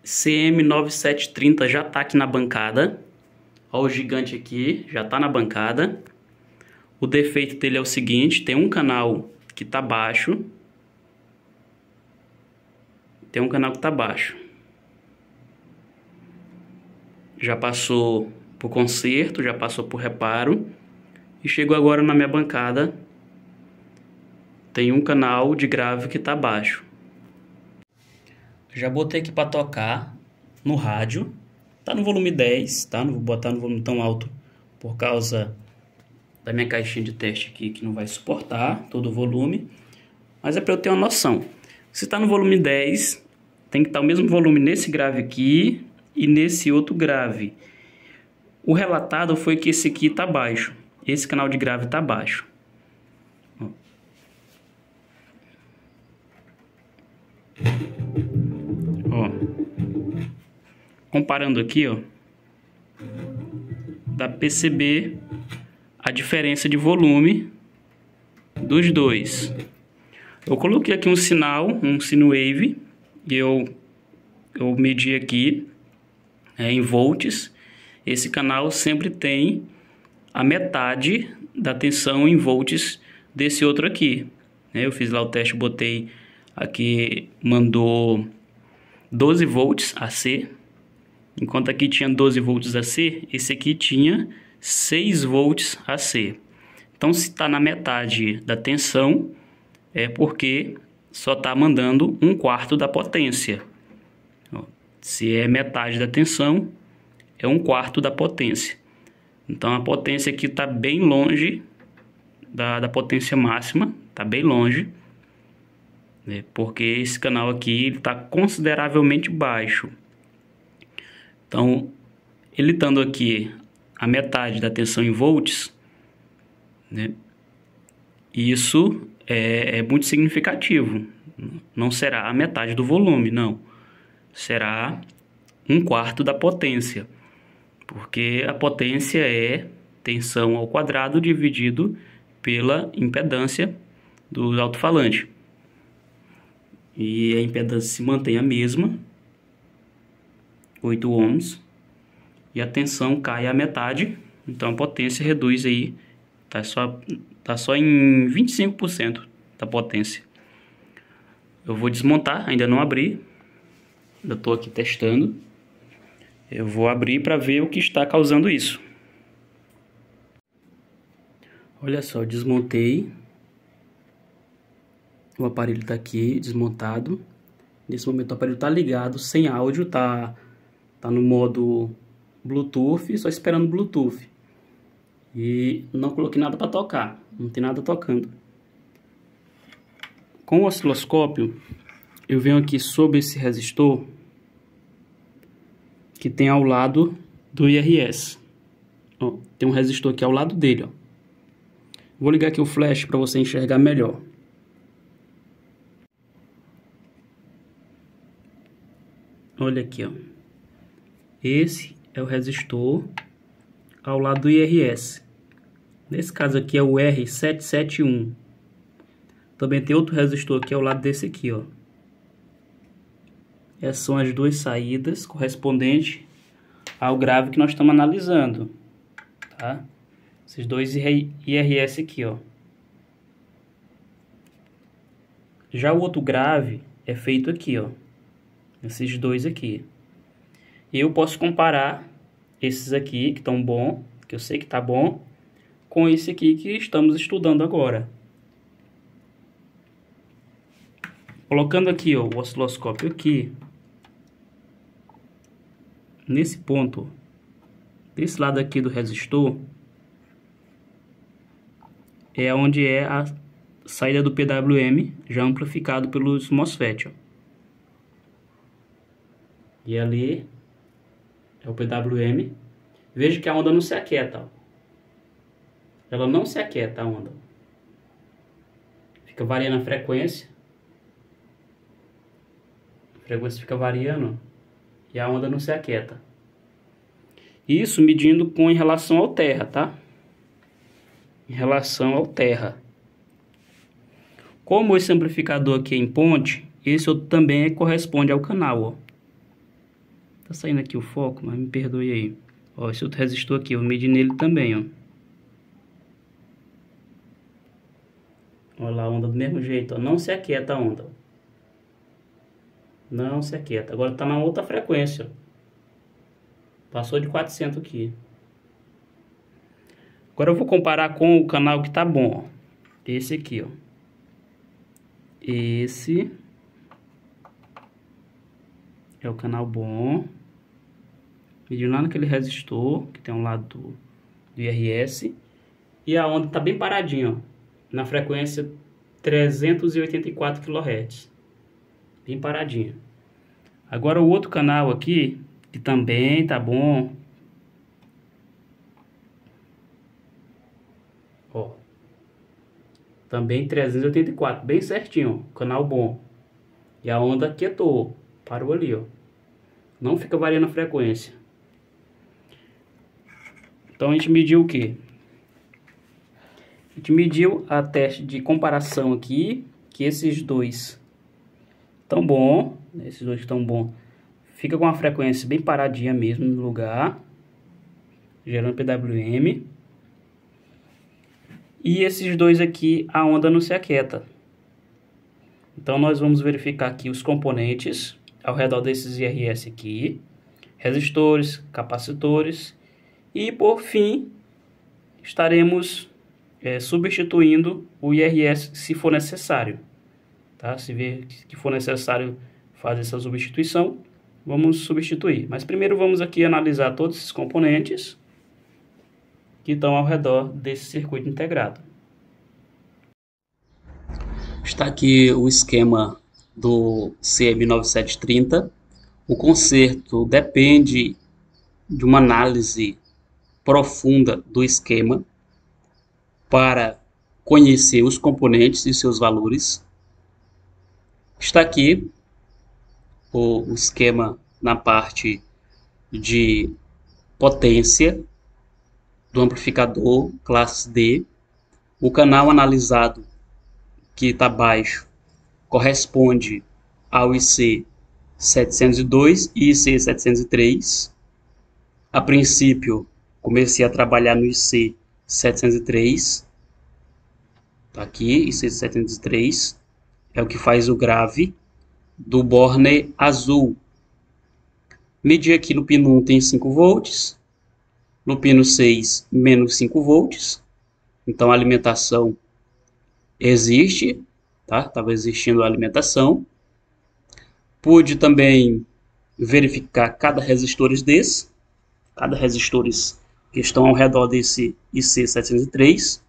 CM9730 já tá aqui na bancada. Ó, o gigante aqui já tá na bancada. O defeito dele é o seguinte: tem um canal que tá baixo. Já passou por conserto, já passou por reparo. E chegou agora na minha bancada. Tem um canal de grave que tá baixo. Já botei aqui para tocar no rádio. Tá no volume 10, tá? Não vou botar no volume tão alto por causa da minha caixinha de teste aqui, que não vai suportar todo o volume. Mas é para eu ter uma noção. Se tá no volume 10, tem que estar o mesmo volume nesse grave aqui e nesse outro grave. O relatado foi que esse aqui tá baixo. Esse canal de grave tá baixo. Ó, comparando aqui, ó, dá pra perceber a diferença de volume dos dois. Eu coloquei aqui um sino wave, e eu medi aqui em volts. Esse canal sempre tem a metade da tensão em volts desse outro aqui. Eu fiz lá o teste, botei aqui, mandou 12 volts AC, enquanto aqui tinha 12 volts AC, esse aqui tinha 6 volts AC. Então, se está na metade da tensão, é porque só está mandando 1/4 da potência. Se é metade da tensão, é 1/4 da potência. Então, a potência aqui está bem longe da potência máxima, está bem longe. Porque esse canal aqui está consideravelmente baixo. Então, ele estando aqui a metade da tensão em volts, né, isso é muito significativo. Não será a metade do volume, não. Será 1/4 da potência. Porque a potência é tensão ao quadrado dividido pela impedância do alto-falante. E a impedância se mantém a mesma, 8 ohms, e a tensão cai à metade, então a potência reduz aí, tá só em 25% da potência. Eu vou desmontar, ainda não abri, ainda estou aqui testando. Eu vou abrir para ver o que está causando isso. Olha só, eu desmontei. O aparelho está aqui desmontado. Nesse momento o aparelho está ligado, sem áudio, tá no modo Bluetooth, só esperando Bluetooth. E não coloquei nada para tocar, não tem nada tocando. Com o osciloscópio, eu venho aqui sobre esse resistor que tem ao lado do IRS. Ó, tem um resistor aqui ao lado dele, ó. Vou ligar aqui o flash para você enxergar melhor. Olha aqui, ó. Esse é o resistor ao lado do IRS. Nesse caso aqui é o R771. Também tem outro resistor aqui ao lado desse aqui, ó. Essas são as duas saídas correspondentes ao grave que nós estamos analisando, tá? Esses dois IRS aqui, ó. Já o outro grave é feito aqui, ó. Esses dois aqui. Eu posso comparar esses aqui que estão bom, que eu sei que tá bom, com esse aqui que estamos estudando agora. Colocando aqui, ó, o osciloscópio aqui, nesse ponto, desse lado aqui do resistor, é onde é a saída do PWM, já amplificado pelos MOSFET, ó. E ali é o PWM. Veja que a onda não se aquieta, ó. Ela não se aquieta, a onda. Fica variando a frequência. A frequência fica variando e a onda não se aquieta. Isso medindo em relação ao terra, tá? Em relação ao terra. Como esse amplificador aqui é em ponte, esse outro também corresponde ao canal, ó. Tá saindo aqui o foco, mas me perdoe aí. Ó, esse outro resistor aqui, eu medi nele também, ó. Olha lá a onda do mesmo jeito, ó. Não se aquieta a onda. Não se aquieta. Agora tá na outra frequência, ó. Passou de 400 aqui. Agora eu vou comparar com o canal que tá bom, ó. Esse aqui, ó. Esse é o canal bom. Medindo lá naquele resistor, que tem um lado do IRS. E a onda tá bem paradinha, ó. Na frequência 384 kHz. Bem paradinha. Agora o outro canal aqui, que também tá bom. Ó. Também 384, bem certinho, ó. Canal bom. E a onda quietou, parou ali, ó. Não fica variando a frequência. Então a gente mediu o quê? A gente mediu a teste de comparação aqui, que esses dois estão bom, esses dois estão bom. Fica com a frequência bem paradinha mesmo no lugar, gerando PWM. E esses dois aqui, a onda não se aquieta. Então nós vamos verificar aqui os componentes ao redor desses IRS aqui, resistores, capacitores, e por fim estaremos substituindo o IRS se for necessário, tá? Se ver que for necessário fazer essa substituição, vamos substituir. Mas primeiro vamos aqui analisar todos esses componentes que estão ao redor desse circuito integrado. Está aqui o esquema do CM9730. O conserto depende de uma análise profunda do esquema para conhecer os componentes e seus valores. Está aqui o esquema na parte de potência do amplificador classe D. O canal analisado que está abaixo corresponde ao IC702 e IC703. A princípio, comecei a trabalhar no IC703. Tá aqui, IC703 é o que faz o grave do borne azul. Medi aqui no pino 1 tem 5 volts, no pino 6 menos 5 volts. Então a alimentação existe, tá? Estava existindo a alimentação. Pude também verificar cada resistores desse, cada resistores que estão ao redor desse IC703.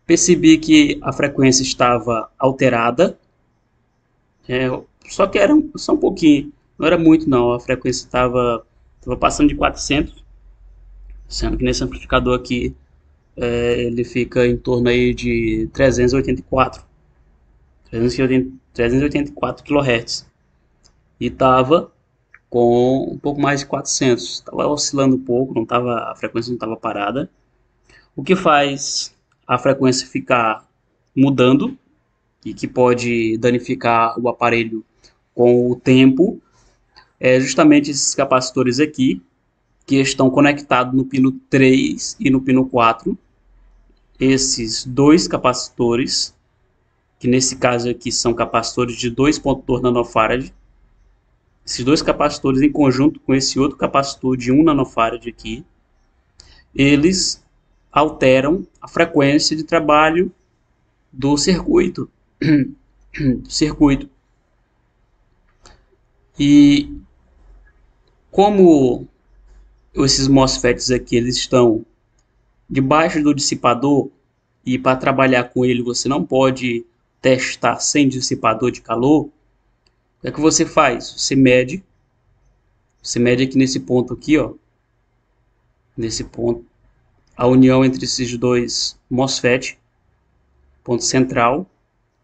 Percebi que a frequência estava alterada, só que era só um pouquinho, não era muito não, a frequência estava passando de 400, sendo que nesse amplificador aqui ele fica em torno aí de 384 kHz e estava com um pouco mais de 400, estava oscilando um pouco, a frequência não estava parada, o que faz a frequência ficar mudando e que pode danificar o aparelho com o tempo, é justamente esses capacitores aqui, que estão conectados no pino 3 e no pino 4. Esses dois capacitores, que nesse caso aqui são capacitores de 2.2 nanofarad. Esses dois capacitores em conjunto com esse outro capacitor de 1 nanofarad aqui, eles alteram a frequência de trabalho do circuito. E como esses MOSFETs aqui eles estão debaixo do dissipador e para trabalhar com ele você não pode testar sem dissipador de calor, o que é que você faz? Você mede aqui nesse ponto aqui, ó, nesse ponto, a união entre esses dois MOSFET, ponto central,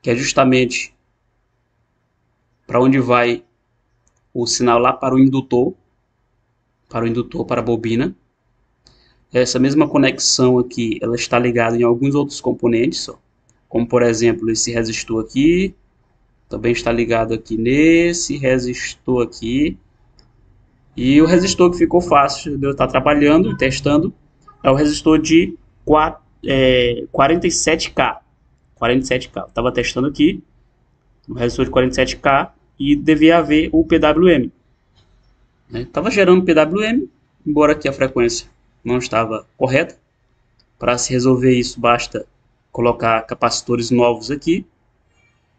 que é justamente para onde vai o sinal lá para o indutor, para a bobina. Essa mesma conexão aqui, ela está ligada em alguns outros componentes, ó, como por exemplo esse resistor aqui, também está ligado aqui nesse resistor aqui, E o resistor que ficou fácil de eu estar trabalhando e testando é o resistor de 47K. 47K. Eu estava testando aqui o resistor de 47K e devia haver o PWM. Estava gerando PWM, embora aqui a frequência não estava correta. Para se resolver isso, basta colocar capacitores novos aqui,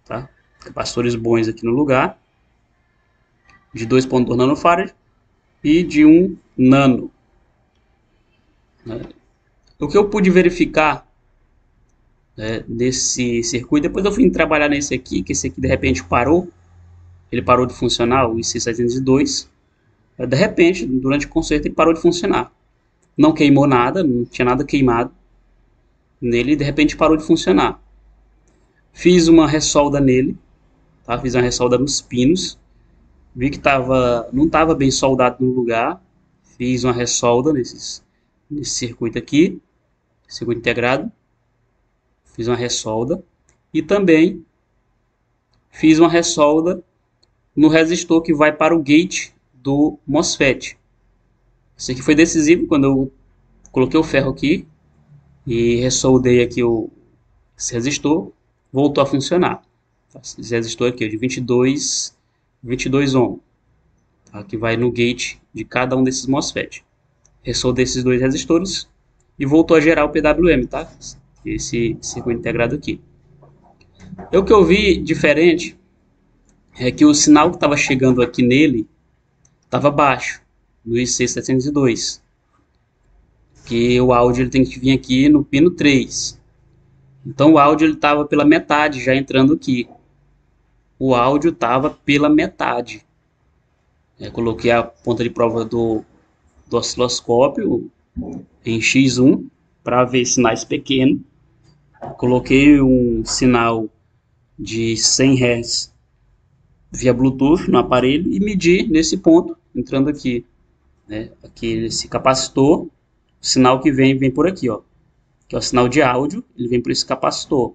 tá? Capacitores bons aqui no lugar, de 2.2 nanofarad e de 1 nano. O que eu pude verificar desse circuito, depois eu fui trabalhar nesse aqui, que esse aqui de repente parou, ele parou de funcionar, o IC702, de repente, durante o concerto, ele parou de funcionar. Não queimou nada, não tinha nada queimado nele, de repente parou de funcionar. Fiz uma ressolda nele, tá? Fiz uma ressolda nos pinos, vi que não estava bem soldado no lugar, fiz uma ressolda nesse circuito aqui, circuito integrado, fiz uma ressolda e também fiz uma ressolda no resistor que vai para o gate do MOSFET. Isso aqui foi decisivo quando eu coloquei o ferro aqui e ressoldei aqui esse resistor, voltou a funcionar. Esse resistor aqui é de 22 ohm, tá? Que vai no gate de cada um desses MOSFET. Ressoldei esses dois resistores e voltou a gerar o PWM, tá? Esse circuito integrado aqui. O que eu vi diferente é que o sinal que estava chegando aqui nele estava baixo, no IC702. Que o áudio ele tem que vir aqui no pino 3. Então o áudio estava pela metade, já entrando aqui. O áudio estava pela metade. Coloquei a ponta de prova do osciloscópio em X1 para ver sinais pequenos. Coloquei um sinal de 100 Hz via Bluetooth no aparelho e medi nesse ponto, entrando aqui. Aqui esse capacitor, o sinal que vem por aqui, ó, que é o sinal de áudio, ele vem por esse capacitor.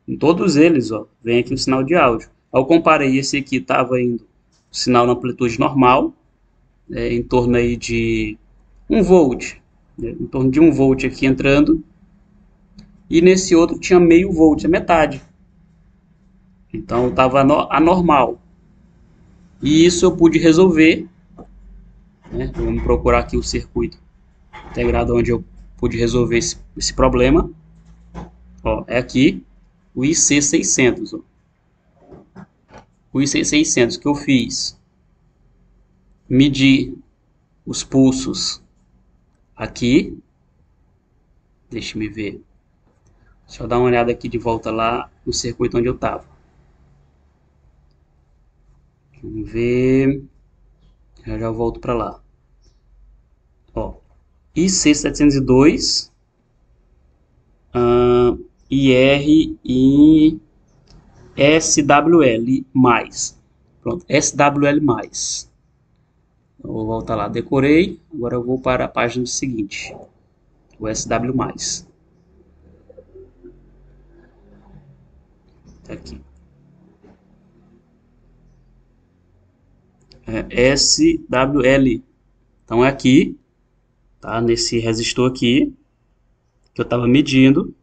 Em todos eles, ó, vem aqui o sinal de áudio. Eu comparei, esse aqui estava indo o sinal na amplitude normal, em torno aí de 1 volt, em torno de 1 volt aqui entrando, e nesse outro tinha meio volt, a metade. Então estava anormal. E isso eu pude resolver. Vamos procurar aqui o circuito integrado onde eu pude resolver esse problema. Ó, é aqui o IC600. Ó. O IC600 que eu fiz, medi os pulsos aqui. Deixa me ver. Deixa eu dar uma olhada aqui de volta lá no circuito onde eu estava. Vamos ver. Já volto para lá. Ó, IC702, IR e SWL+. Pronto, SWL+. Eu vou voltar lá, decorei. Agora eu vou para a página seguinte. O SW+. Tá aqui. SWL. Então é aqui, tá? Nesse resistor aqui que eu estava medindo.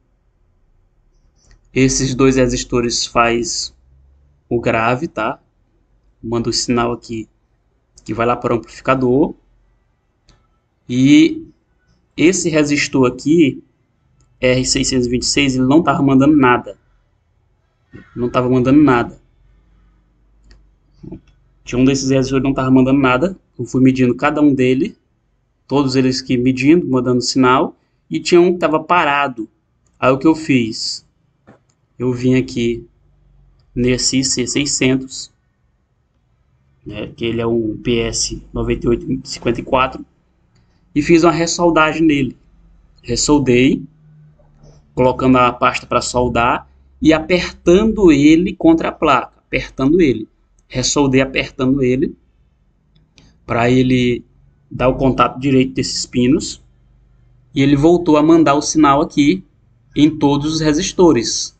Esses dois resistores faz o grave, tá? Manda o sinal aqui que vai lá para o amplificador. E esse resistor aqui, R626, ele não estava mandando nada. Não estava mandando nada. Tinha um desses resistores que não estava mandando nada. Eu fui medindo cada um dele. Todos eles que medindo, mandando sinal. E tinha um que estava parado. Aí o que eu fiz? Eu vim aqui nesse IC600. Que ele é um PS9854. E fiz uma ressoldagem nele. Ressoldei. Colocando a pasta para soldar. E apertando ele contra a placa. Apertando ele. Ressoldei apertando ele para ele dar o contato direito desses pinos e ele voltou a mandar o sinal aqui em todos os resistores,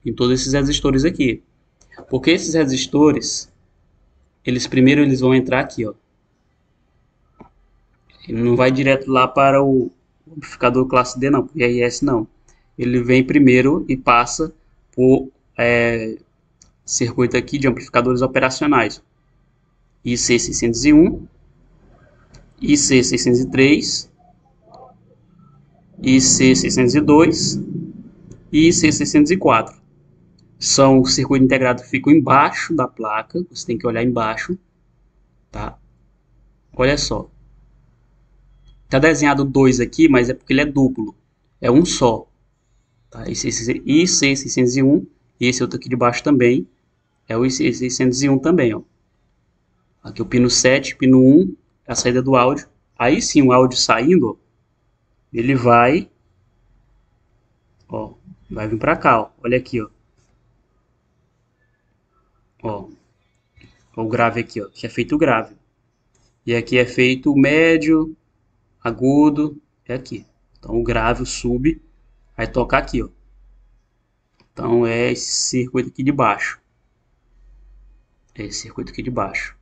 em todos esses resistores aqui, porque esses resistores, primeiro eles vão entrar aqui, ó, Ele não vai direto lá para o amplificador classe D, não, IRS não. Ele vem primeiro e passa por circuito aqui de amplificadores operacionais. IC601, IC603, IC602 e IC604. São o circuito integrado que ficam embaixo da placa, você tem que olhar embaixo, tá? Olha só. Tá desenhado 2 aqui, mas é porque ele é duplo. É um só. Tá? IC601 e esse outro aqui de baixo também é o IC601 também, ó. Aqui o pino 7, pino 1, a saída do áudio. Aí sim, o áudio saindo, ó, ele vai vir para cá, ó. Olha aqui, ó. Ó, o grave aqui, ó, que é feito grave. E aqui é feito médio, agudo, é aqui. Então o grave, o sub, vai tocar aqui, ó. Então é esse circuito aqui de baixo. É esse circuito aqui de baixo.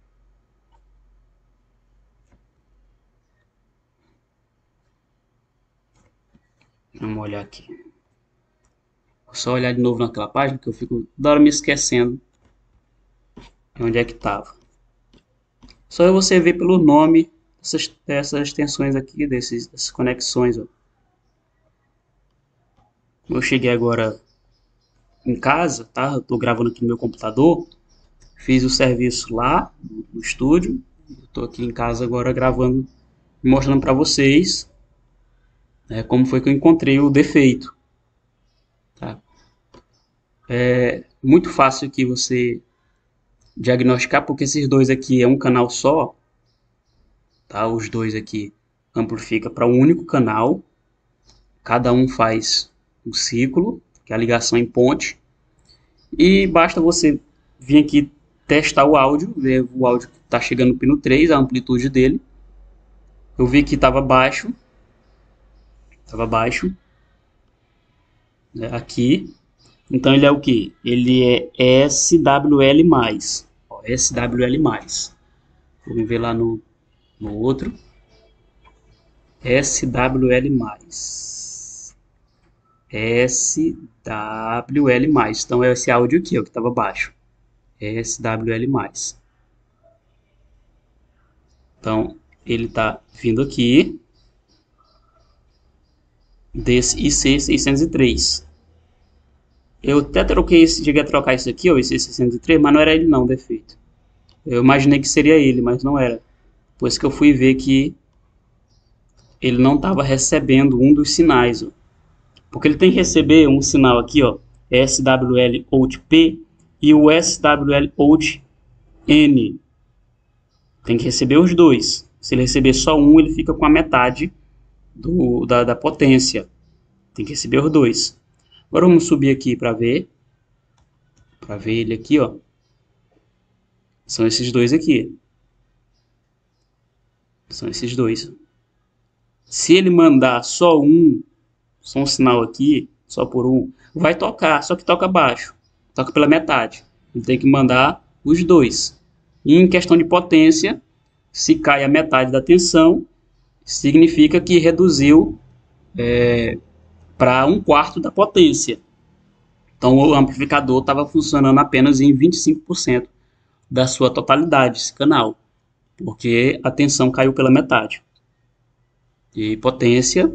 Vamos olhar aqui. Vou só olhar de novo naquela página que eu fico da hora me esquecendo onde é que estava. Só você ver pelo nome dessas extensões aqui, dessas conexões. Ó. Eu cheguei agora em casa, tá? Eu tô gravando aqui no meu computador. Fiz o serviço lá no estúdio. Estou aqui em casa agora gravando, mostrando para vocês como foi que eu encontrei o defeito. Tá? É muito fácil aqui você diagnosticar, porque esses dois aqui é um canal só. Tá? Os dois aqui amplifica para um único canal. Cada um faz um ciclo, que é a ligação em ponte. E basta você vir aqui testar o áudio, ver o áudio que está chegando no pino 3, a amplitude dele. Eu vi que estava baixo. Estava baixo. Aqui. Então ele é o que? Ele é SWL+. Ó, SWL+. Vamos ver lá no outro. SWL+. SWL+. Então é esse áudio aqui, ó, que estava baixo. SWL+. Então ele está vindo aqui desse IC603. Eu até cheguei a trocar isso aqui, ó, esse 603, mas não era ele não, o defeito. Eu imaginei que seria ele, mas não era. Depois que eu fui ver que ele não estava recebendo um dos sinais, ó. Porque ele tem que receber um sinal aqui, ó, SWL out P e o SWL out N. Tem que receber os dois. Se ele receber só um, ele fica com a metade da potência. Tem que receber os dois. Agora vamos subir aqui para ver. Para ver ele aqui, ó. São esses dois aqui. São esses dois. Se ele mandar só um sinal aqui, só por um, vai tocar, só que toca baixo. Toca pela metade. Ele tem que mandar os dois. E em questão de potência, se cai a metade da tensão, significa que reduziu para 1/4 da potência. Então o amplificador estava funcionando apenas em 25% da sua totalidade, esse canal, porque a tensão caiu pela metade. E potência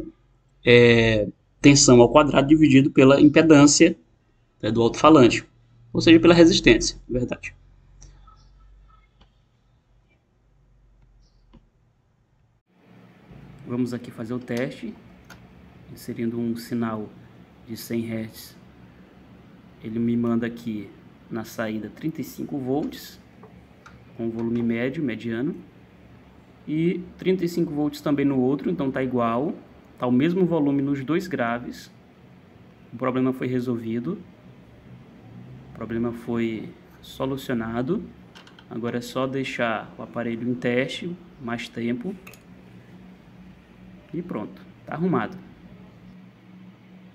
é tensão ao quadrado dividido pela impedância do alto-falante, ou seja, pela resistência, na verdade. Vamos aqui fazer o teste, inserindo um sinal de 100 Hz. Ele me manda aqui na saída 35 volts, com volume médio, mediano, e 35 volts também no outro, então tá igual, tá o mesmo volume nos dois graves. O problema foi resolvido, o problema foi solucionado. Agora é só deixar o aparelho em teste mais tempo e pronto, tá arrumado.